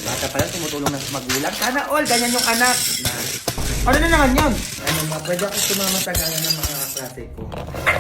Bata pa lang tumutulong ng magulang. Sana all, ganyan yung anak. Ano na naman yun? Ano ma, pwede ako sumama sa gaya ng mga klase ko.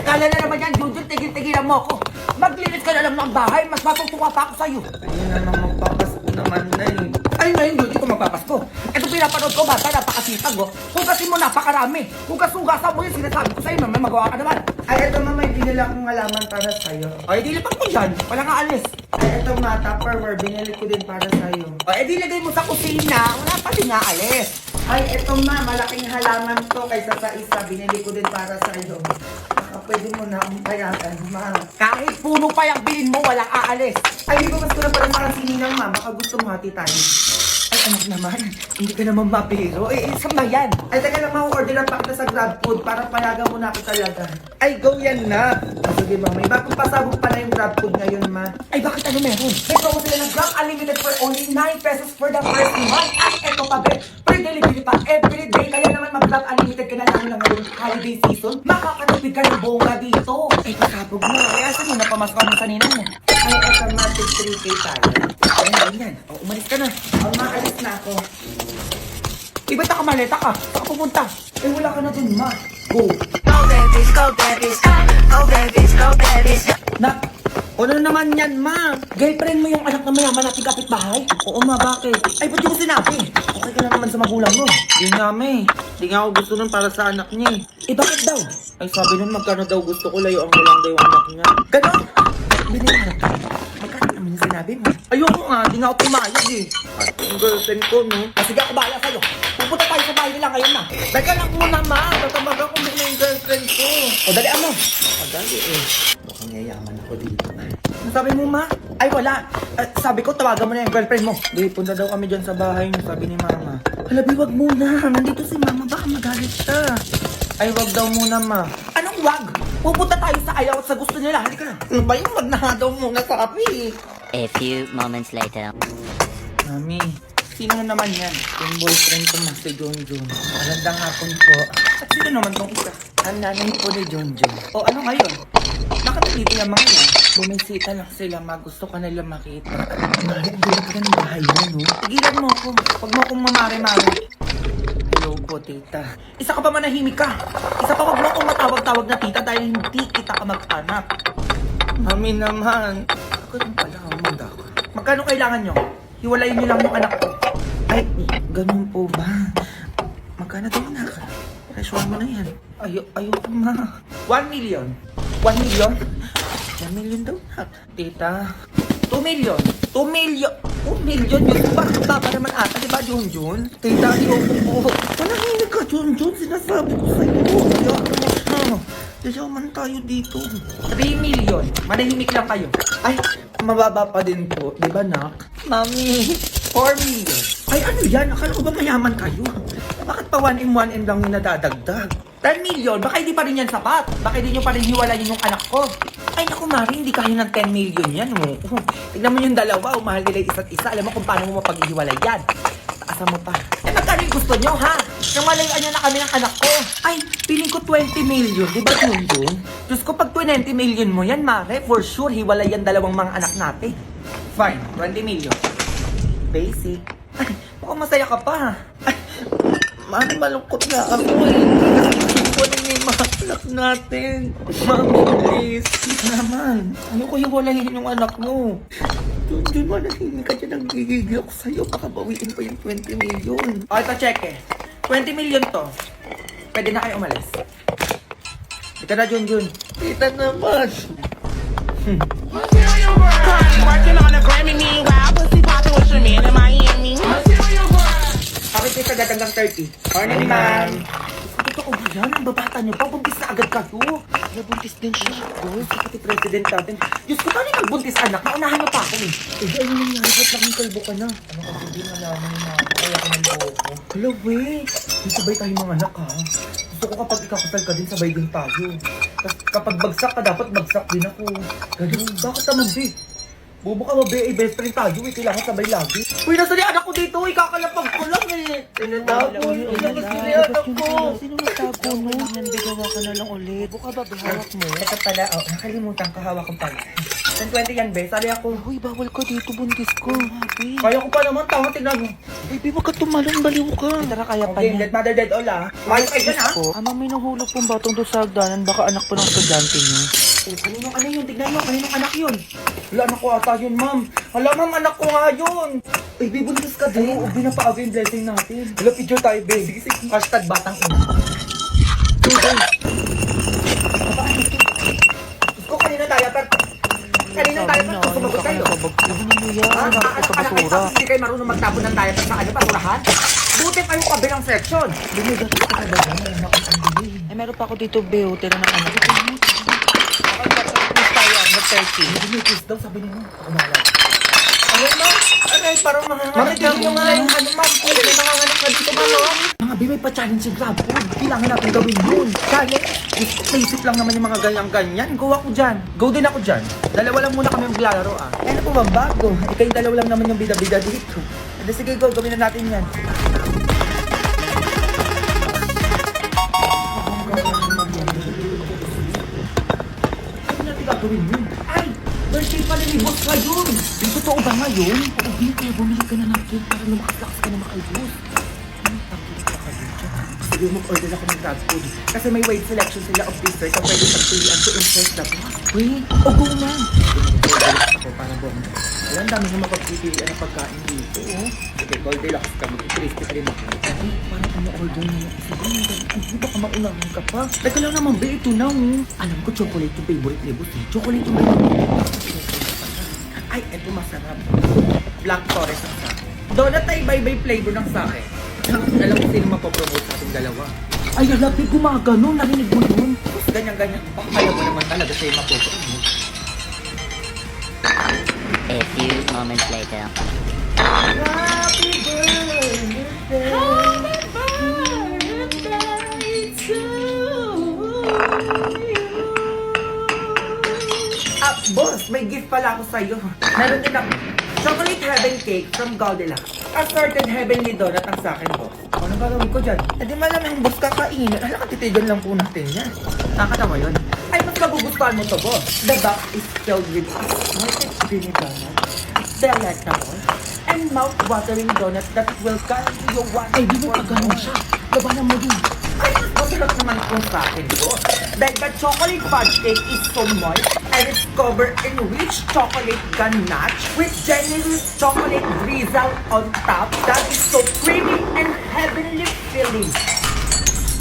Kala na naman yan, Junjun, tigil-tigilan mo ako. Maglinis ka na lang ng bahay, mas matutuwa pa ako sa'yo. Ayun naman magpapasko naman na eh. Ay ngayon, Junjun, ko magpapasko. Ito pinapanood ko, bata, napakasipag, oh. Hugasin mo, napakarami. Hugas-hugasan mo yung sinasabi ko sa'yo, may magawa ka naman. Ay, eto ma, may binila akong halaman para sa'yo. Ay, dilipan mo dyan. Walang aalis. Ay, eto ma, Tupperware, binili ko din para sa'yo. Ay, dilagay mo sa kusina. Wala pa din aalis. Ay, eto ma, malaking halaman to kaysa sa isa, binili ko din para sa'yo. Baka pwede mo na akong payagan, ma. Kahit puno pa yung bilin mo, walang aalis. Ay, di ba mas ko na pala para sininang ma, baka gusto mo hati tayo. Ay, anak naman, hindi ka naman mapiro. Eh, isang na yan. Ay, taga lang ma-order na pa kita sa GrabFood para payagan mo na ako talaga. Ay, go yan na. Ah, sige ma, may bagong pasabog pa na yung GrabFood ngayon ma. Ay, bakit ano meron? May promo sila ng Grab Unlimited for only 9 pesos for the first month. At eto pa, be, free delivery pa every day. Kaya naman mag-Grab Unlimited ka na lang ngayong holiday season. Makakatipid ka ng bongga dito. Ay, pasabog mo. Kaya saan mo napamasok mo sa ninang mo? Ay, automatic 3K tayo. Ay, ganyan. O, umalis ka na. Oh, maalis na ako. Iba't nakamaleta ka. Saan ka pupunta? Eh, wala ka na dun ma. Go. Go babies, go babies, go babies, go babies. Na, ano naman yan, ma? Girlfriend mo yung anak na mayaman natin kapitbahay? Oo ma, bakit? Ay, ba't di mo sinabi? Okay ka na naman sa magulang mo. Yun nga ma eh. Di nga ako gusto nun para sa anak niya eh. Eh, bakit daw? Ay sabi nun magkano daw gusto ko, layuan ko lang daw yung anak niya. Ganon? Biniharap ka. Magkano naman yung sinabi mo? Ayoko nga, di nga ako pumayag eh. At yung girlfriend ko no. Ah, sige, ako bahala sa'yo. Pupunta tayo sa bahay nila ngayon na. Teka lang muna ma, tatamag ako muna yung girlfriend ko. O, dalian mo. Madali eh. Mukhang yayaman ako dito. Ano sabi mo, ma? Ay, wala. Sabi ko, tawagan mo na yung girlfriend mo. Di, punta daw kami dyan sa bahay niyo, sabi ni mama. Halabi, wag muna. Nandito si mama. Baka magalit siya. Ay wag daw muna ma. Anong wag? Pupunta tayo sa ayaw at sa gusto nila. Halika na. Ano ba yung magnaha daw muna sabi? A few moments later. Mami, Sino na naman yan? yung boyfriend ko ma, si Junjun. Magandang hapon po. At sino naman tong isa? Ang nanay po ni Junjun. O, ano ngayon? Bakit nandito yung mga yan? Bumisita lang sila ma, gusto ka nila makita. Mari, bulag ka ng bahay mo, no? Tigilan mo ako. Huwag mo akong mamari-mari. Hello po tita. Isa ka pa manahimik ka. Isa pa wag mo akong matawag-tawag na tita dahil hindi kita ka mag-anak. Mami naman. Ganun pala, humanda ka. Magkano kailangan nyo? Hiwalayin nyo lang yung anak ko. Ay, ganun po ba? Magkano daw na ka? Presyon mo na yan. Ayoko ma. 1 million. 1 million? 1 million daw na. Tita. 2 million. 2 million. 2 million yun. Bakit baba naman ata, di ba, Junjun? Tita, ayoko po. Manahimik ka, Junjun. Sinasabi ko sa'yo. Ayoko mo. Yayaman tayo dito. 3 million. Manahimik lang kayo. Ay, mababa pa din po. Di ba, nak? Mami, 4 million. Ay, ano yan? Akala ko ba mayaman kayo? Bakit pa 1 in 1 and lang yung nadadagdag? 10 million? Baka hindi pa rin yan sapat. Baka hindi nyo pa rin hiwalayin yung anak ko. Ay, naku, Mari, hindi kaya ng 10 million yan, oh. Tignan mo yung dalawa, mahal nila isa't isa. Alam mo kung paano mo mapaghihiwalay yan. Taasan mo pa. Eh, magkano yung gusto nyo, ha? Nang malayaan nyo na kami ng anak ko. Ay, piling ko 20 million. Di ba, Junjun? Diyos ko, pag 20 million mo yan, Mare, for sure, hiwalay yan dalawang mga anak natin. Fine, 20 million. Basic. Ay, mukhang masaya ka pa. Ay, Mami, malungkot na ako eh. Kunin niyo yung mga anak natin. Mami, please. naman. Ayoko hiwalayin yung anak mo. Junjun, manahimik ka dyan. Nagigigil ako sa'yo. Baka bawiin pa yung 20 million. O, ito, check eh. 20 million to. Pwede na kayo umalis. Ito na, Junjun. Tita naman. Working on a Grammy, meanwhile, pussy poppin' with your man in Miami. Bakit kayo sagad hanggang 30? Morning, ma'am. Totoo ba yan? Ang babata niyo pa. Buntis na agad kayo. Nabuntis din siya. Boy, si pati president natin. Diyos ko, paano nagbuntis anak? Naunahan mo pa ako eh. Eh, ano nangyari? Ba't laking kalbo ka na? Ano kasi hindi nalaman na ako. Kaya ka ng buhok ko. Hello, wait. May sabay tayong mga anak, ha? Gusto ko kapag ikakasal ka din, sabay din tayo. Tapos kapag bagsak ka, dapat bagsak din ako. Ganun. Bakit naman, babe? Bobo ka ba, babe? Eh, best friend tayo eh. Kailangan sabay lagi. Uy, nasa ni anak ko dito. Ikakalapag ko lang eh. Tinatapon. Ilabas niyo yung anak ko. Sino nagtago mo? Yan, bigawa ka na lang ulit. Buka ba, hawak mo? Ito pala, oh, nakalimutan ko. Hawak ko pala. 10-20 yan, be. Sali ako. Uy, bawal ka dito, buntis ko. Kaya ko pa naman, tao. Tignan mo. Baby, wag ka tumalon, baliw ka. Tara, kaya pa niya. Dead mother, dead all, ah. Mayos kayo dyan, ah. Ama, may nahulog pong batong doon sa hagdanan. Baka anak po ng estudyante niyo. Oh, kaninong ano yun? Tignan mo, kaninong anak yun? Wala, anak ko ata yun, ma'am. Hala, ma'am, anak ko nga yun. Baby, buntis ka din. Oo, binapaaga yung blessing natin. Hala, picture tayo, babe. Sige, sige. Hashtag batang ina. Gusto ko kanina tayo, pero... Kaninong tayo, pero sumagot kayo. Ha? Anak kayo, tapos hindi kayo marunong magtapon ng diaper sa ano, basurahan? Buti pa yung kabilang section. Ay, meron pa ako dito, Beo. Tira ng anak. Kiss daw, sabi niyo. Ako mahala. Ano, ma'am? Aray, parang manganganak. Ma'am, tignan mo nga yung ano, ma'am. Kung may manganganak na dito, ma'am. Mga B, may pa-challenge si Grab Food. Kailangan natin gawin yun. Challenge? Basic lang naman yung mga ganyan-ganyan. Go ako dyan. Go din ako dyan. Dalawa lang muna kami maglalaro, ah. Eh, ano po ba bago? Kayong dalawa lang naman yung bida-bida dito. Hindi, sige, go. Gawin na natin yan. Ano natin gagawin yun? Ay! Birthday pala ni boss ngayon! Yung totoo ba ngayon? Oo, hindi kaya bumili ka na ng cake para lumakas-lakas ka na makaibos. Ano pagkilit ka dyan? Sige, mag-order ako ng Grab Food. Kasi may wide selection sila of dessert na pwede pagpilian to impress the boss. Wait! O, go na! Order ako para bomba. Alam, dami na mapagpipilian ng pagkain dito, oh. Sige, Goldilocks kami. Crispy ka rin ako. Ay, parang ano order na yung isa. Ay, baka maulangan ka pa. Teka lang naman, be, ito na, oh. Alam ko, chocolate yung favorite ni boss, eh. Chocolate yung ay, ito masarap. Black Forest ang sake. Donut na iba-iba yung flavor ng sake. Alam ko sino mapopromote sa ating dalawa. Ay, lalapit gumagano. Narinig mo yun. Tapos ganyan-ganyan. Baka alam mo naman talaga sa'yo mapopromote. A few moments later. Happy birthday. Boss, may gift pala ako sa'yo. Meron din ako. Chocolate Heaven Cake from Goldilocks. Assorted Heavenly Donut ang sa akin, boss. Ano gagawin ko dyan? Eh di malamang boss kakainin. Hala, katitigan lang po natin yan. Nakakatawa yun. Ay, mas magugustuhan mo to, boss. The box is filled with assorted creamy donut, delectable, and mouth-watering donuts that will guarantee you one. Ay, di mo pa ganun siya. Labanan mo din. Ay, masarap naman kung sa akin, boss. Dahil the chocolate fudge cake is so moist and it's covered in rich chocolate ganache with generous chocolate drizzle on top that is so creamy and heavenly filling.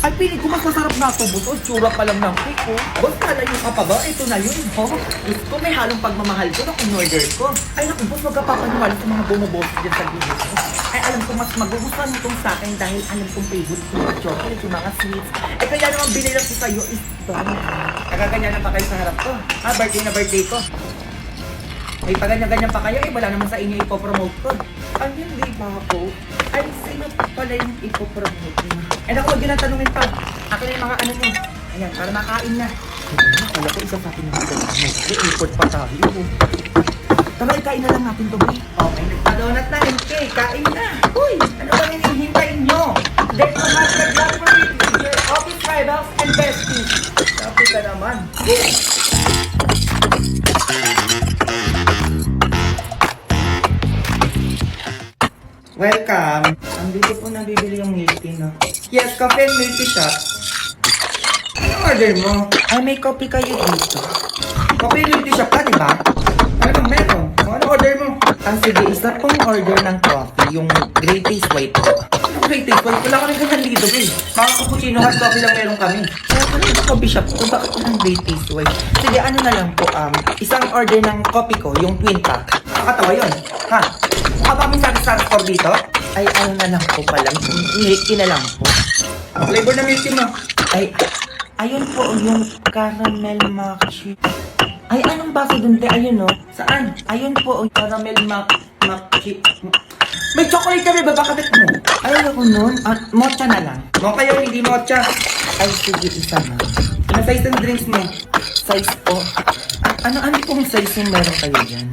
Ay, pili ko mas masarap na ito, boss. O, tsura pa lang ng cake, oh. Boss, kalayo ka pa ba? Ito na yun, oh. Gusto ko, may halong pagmamahal ko na in-order ko. Ay, naku, boss, wag ka papaniwala sa mga bumabos dyan sa video ko. Ay, alam ko, mas magugustuhan mo itong sa akin dahil alam kong favorite ko yung chocolate, yung mga sweets. Eh, kaya naman binili ko sa'yo is donut. Nagaganyan pa kayo sa harap ko. Ah, birthday na birthday ko. Ay, pag ganyan-ganyan pa kayo, eh, wala naman sa inyo ipopromote ko. Ang hindi ba ako? Ay, sino pala yung ipopromote niya? Eh, naku, huwag yun ang tanungin pa. Ako na yung mga ano mo. Ayan, para makain na. Wala ko isa sa atin yung mga i-import pa tayo. Tara, ikain na lang natin to, boy. Okay, nagpa-donut na, MK. Kain na. Uy, ano ba hinihintayin nyo? Let's have the Blackberry with your office rivals and besties. Sabi ka naman. Go! Welcome. Andito po nabibili yung milk tea, no? Yes, coffee and milk tea shot. Ano order mo? Ay, may coffee kayo dito. Coffee and milk tea shot ka, di ba? Ano bang meron? Ano order mo? Ah, sige, isa pong order ng coffee, yung Great Taste White po. Anong Great Taste White? Wala ko rin ganyan dito, eh. Mga cappuccino hot coffee lang meron kami. Kaya pala ito coffee shop ko, bakit ang Great Taste White? Sige, ano na lang po, isang order ng coffee ko, yung twin pack. Nakakatawa yun, ha? Mukha ba kami sa store dito? Ay, ano na lang po pala, milk tea na lang po. Flavor na milk tea mo? Ay, ayun po, yung caramel macchi. Ay, anong baso dun, te? Ayun, no? Saan? Ayun po, caramel macchi. May chocolate kami ba? Bakit mo? Ay, ako nun. Mocha na lang. Mocha yun, hindi mocha. Ay, sige, isa na. Ano size ng drinks mo? Size po. Ano pong size yung meron kayo dyan?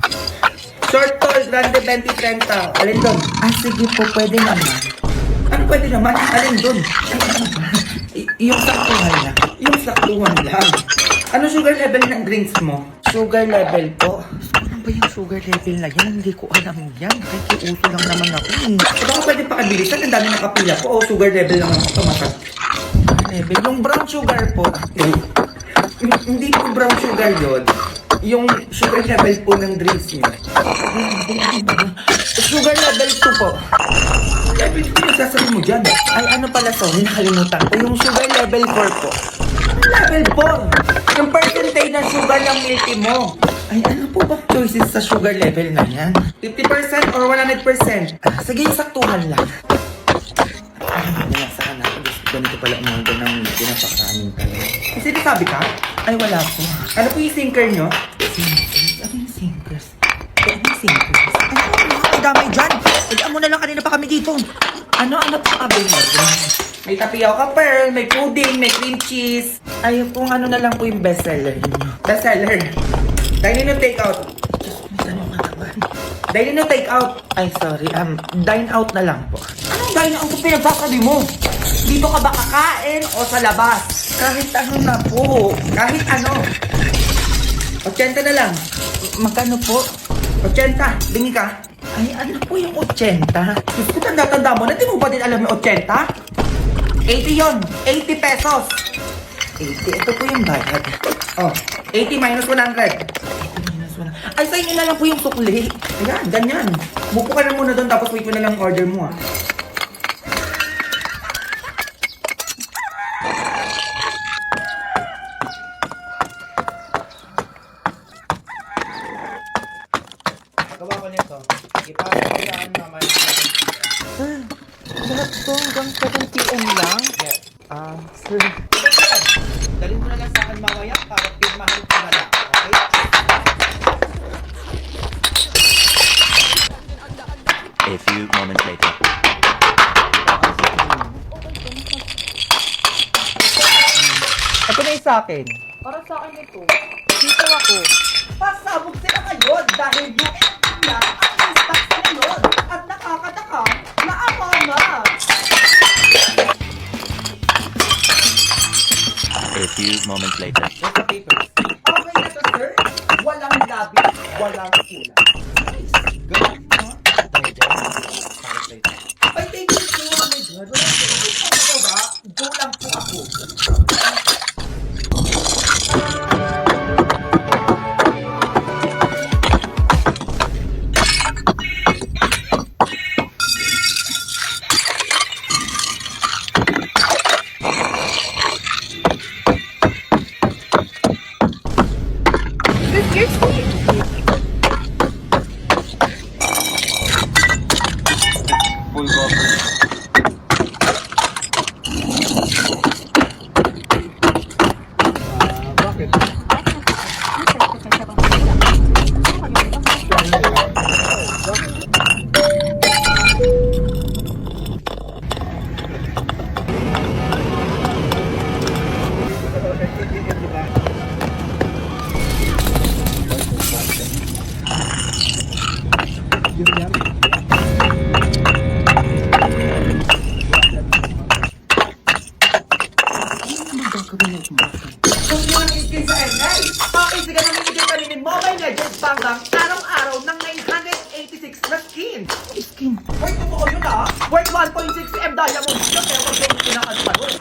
Short, tall, grande, 20, 30. Alin doon? Ah, sige po, pwede naman. Ano pwede naman? Alin doon? Ay, ano ba? Yung saktuhan lang. Yung saktuhan lang. Ano sugar level ng drinks mo? Sugar level po. ba yung sugar level na yan? Hindi ko alam yan. Nakikiuso lang naman ako eh. Baka pwede pakabilisan, ang dami nakapila po. O, sugar level lang ako tumatag. Level, yung brown sugar po. Hindi po brown sugar yun. Yung sugar level po ng drinks niyo. Sugar level 2 po. Level 2 yung sasabihin mo dyan. Ay, ano pala, sorry, nakalimutan ko. Yung sugar level 4 po. Level 4. Yung percentage ng sugar ng milk tea mo. Ay, ano po ba choices sa sugar level na yan? 50% or 100%? Sige, saktuhan lang. Ay, nasa na ako. Ganito pala umaga ng pinapakanin tayo. May sinasabi ka? Ay, wala po. Ano po yung sinker nyo? Sinkers? Ano yung sinkers? Ano yung sinkers? Ano ka damay dyan? Ilaan mo na lang kanina pa kami dito. Ano pa kabe meron? May tapioca pearl, may pudding, may cream cheese. Ay, kung ano na lang po yung bestseller ninyo. Bestseller. Dine in o take out. Dine in o take out. Ay, sorry. Dine out na lang po. Anong dine out kung pinagsasabi mo? Dito ka ba kakain o sa labas? Kahit ano na po. Kahit ano. 80 na lang. Magkano po? 80. Bingi ka. Ay, ano po yung 80? Gusto ko tanda-tanda mo na, di mo ba din alam yung 80? 80 yon, 80 pesos. 80, ito po yung bayad. Oh, 80 minus 100. 80 minus 100. Ay, sa inyo na lang po yung sukli. Ayan, ganyan. Mupo ka na muna doon, tapos wait ko na lang order mo ah. Gawa ko nito. Ipasok ko saan mamaya. Lahat to hanggang 7 p.m. lang? Yes. Sir. Dalhin mo na lang sa akin mamaya para pirmahan ko na lang. Okay? A few moments later. Ito na yung sa akin. Para sa akin ito. Dito ako. Pasabog sila ngayon dahil UST na ang stock sa ngayon. At nakakataka, naamama. A few moments later. What's the paper? Okay na to, sir. Walang labi, walang kulang. Go. Ay, thank you so much. Oh my God. Walang kulang ba? Go lang po ako. Kung yun is kin sa NL, okay, sige namimigay kami ni Mobile Legends Banggang araw-araw ng 986 na skin. Skin. Hoy, totoo yun ah. Worth 1.6 M diamonds. Kasi ako sa yung pinakansparon.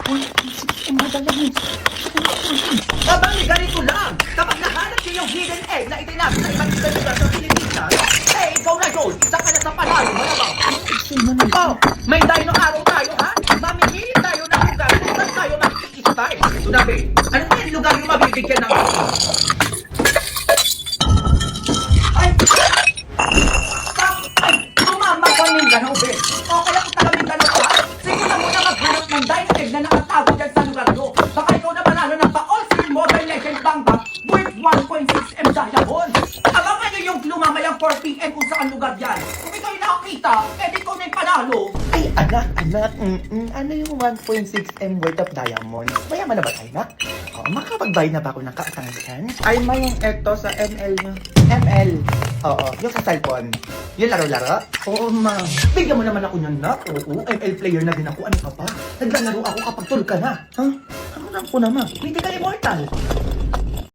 Abang ni ganito lang. Kapag nahanap niyo yung hidden egg na itinapos sa ibang ibang lugar sa Pilipinas, eh, ikaw na gold. Isa ka na sa panalo, malamang. Oh, may dino araw tayo ha? Mamimili tayo ng lugar kung saan tayo makikistay. Sunabi, ano ba yung lugar yung mabibigyan ng ay! Ay! Tumama ka Mindanao, be! O kaya kung taga Mindanao ka, sige na muna maghanap ng dino egg na nakatago dyan sa lugar nyo. Baka ikaw na manalo ng pa-all-skill Mobile Legends Bangba worth 1.6 M diamonds. Abangan nyo yung lumamayang 4 p.m. kung saan lugar yan. Kung ikaw yung nakakita, edi ikaw na yung panalo. Ay, anak. Ano yung 1.6 M worth of diamonds? Mayaman na ba tayo, nak? Oo, makapag-buy na ba ako ng kaatangan? Ay, may yung eto sa ML nyo. ML? Oo, yung sa cellphone. Yung laro-laro? Oo, ma. Bigyan mo naman ako niyan, nak. Oo, ML player na din ako. Ano ka pa? Naglalaro ako kapag tul ka na. Ha? Ano lang ko naman? Hindi ka immortal.